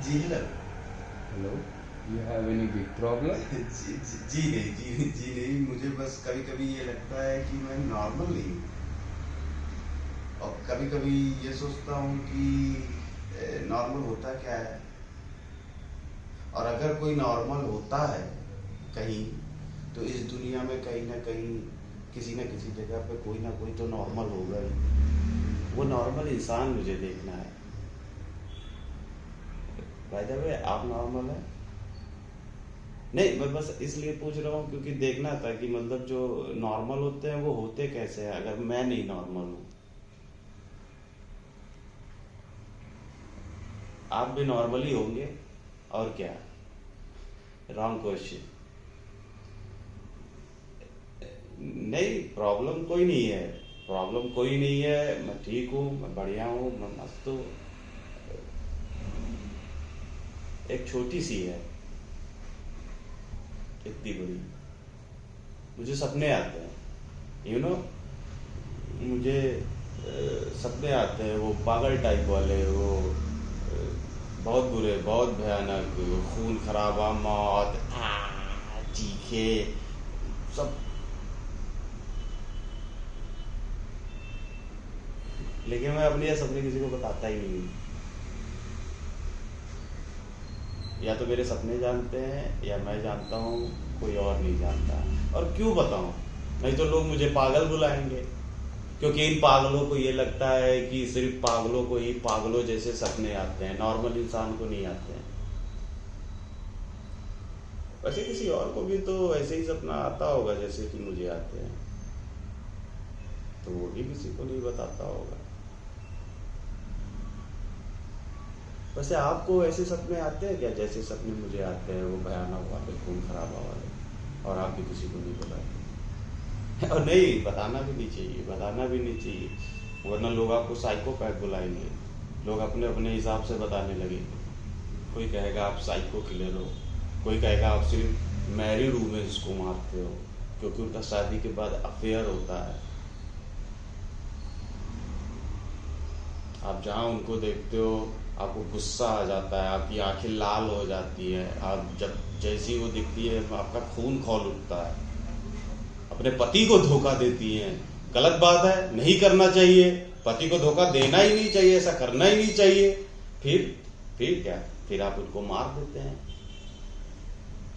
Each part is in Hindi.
Ji hello. Hello, you have any big problem? जी नहीं, जी नहीं, मुझे बस कभी कभी ये लगता है कि मैं नॉर्मल नहीं हूँ। और कभी कभी ये सोचता हूँ कि नॉर्मल होता क्या है। और अगर कोई नॉर्मल होता है कहीं, तो इस दुनिया में कहीं ना कहीं किसी न किसी जगह पे कोई ना कोई तो नॉर्मल होगा ही। वो नॉर्मल इंसान मुझे देखना है। बाय द वे, आप नॉर्मल है? नहीं, मैं बस इसलिए पूछ रहा हूँ क्योंकि देखना था कि मतलब जो नॉर्मल होते हैं वो होते कैसे हैं, अगर मैं नहीं नॉर्मल हूँ। आप भी नॉर्मल ही होंगे, और क्या। Wrong question. नहीं, प्रॉब्लम कोई नहीं है। प्रॉब्लम कोई नहीं है, मैं ठीक हूँ, मैं बढ़िया हूँ, मैं मस्त हूँ। एक छोटी सी है, इतनी बड़ी। मुझे सपने आते हैं, यू नो। मुझे सपने आते हैं वो पागल टाइप वाले, वो बहुत बुरे, बहुत भयानक, खून खराबा, मौत, चीखे, सब। लेकिन मैं अपने ये सपने किसी को बताता ही नहीं हूँ। या तो मेरे सपने जानते हैं या मैं जानता हूँ, कोई और नहीं जानता। और क्यों बताऊँ? नहीं तो लोग मुझे पागल बुलाएंगे, क्योंकि इन पागलों को ये लगता है कि सिर्फ पागलों को ही पागलों जैसे सपने आते हैं, नॉर्मल इंसान को नहीं आते हैं। वैसे किसी और को भी तो ऐसे ही सपना आता होगा जैसे कि मुझे आते हैं, तो वो भी किसी को नहीं बताता होगा। वैसे आपको ऐसे सपने आते हैं क्या जैसे सपने मुझे आते हैं, वो भयानक वाले, खून खराबा वाले, और आप भी किसी को नहीं बताते? और नहीं, बताना भी नहीं चाहिए, बताना भी नहीं चाहिए, वरना लोग आपको साइकोपैथ बुलाएंगे। लोग अपने अपने हिसाब से बताने लगेंगे। कोई कहेगा आप साइको किलर हो, कोई कहेगा आप सिर्फ मैरिड वुमेन्स को मारते हो क्योंकि उनका शादी के बाद अफेयर होता है। आप जहाँ उनको देखते हो आपको गुस्सा आ जाता है, आपकी आंखें लाल हो जाती है, आप जब जैसी वो दिखती है आपका खून खौल उठता है। अपने पति को धोखा देती हैं, गलत बात है, नहीं करना चाहिए। पति को धोखा देना ही नहीं चाहिए, ऐसा करना ही नहीं चाहिए। फिर क्या? फिर आप उनको मार देते हैं,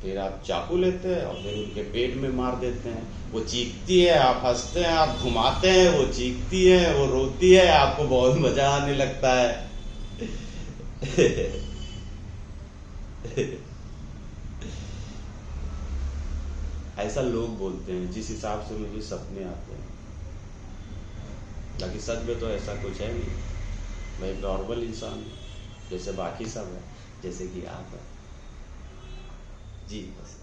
फिर आप चाकू लेते हैं और फिर उनके पेट में मार देते हैं। वो चीखती है, आप हंसते हैं, आप घुमाते हैं, वो चीखती है, वो रोती है, आपको बहुत मजा आने लगता है। ऐसा लोग बोलते हैं, जिस हिसाब से मुझे सपने आते हैं। बाकी सच में तो ऐसा कुछ है नहीं। मैं एक नॉर्मल इंसान हूँ, जैसे बाकी सब है, जैसे कि आप है। जी बस।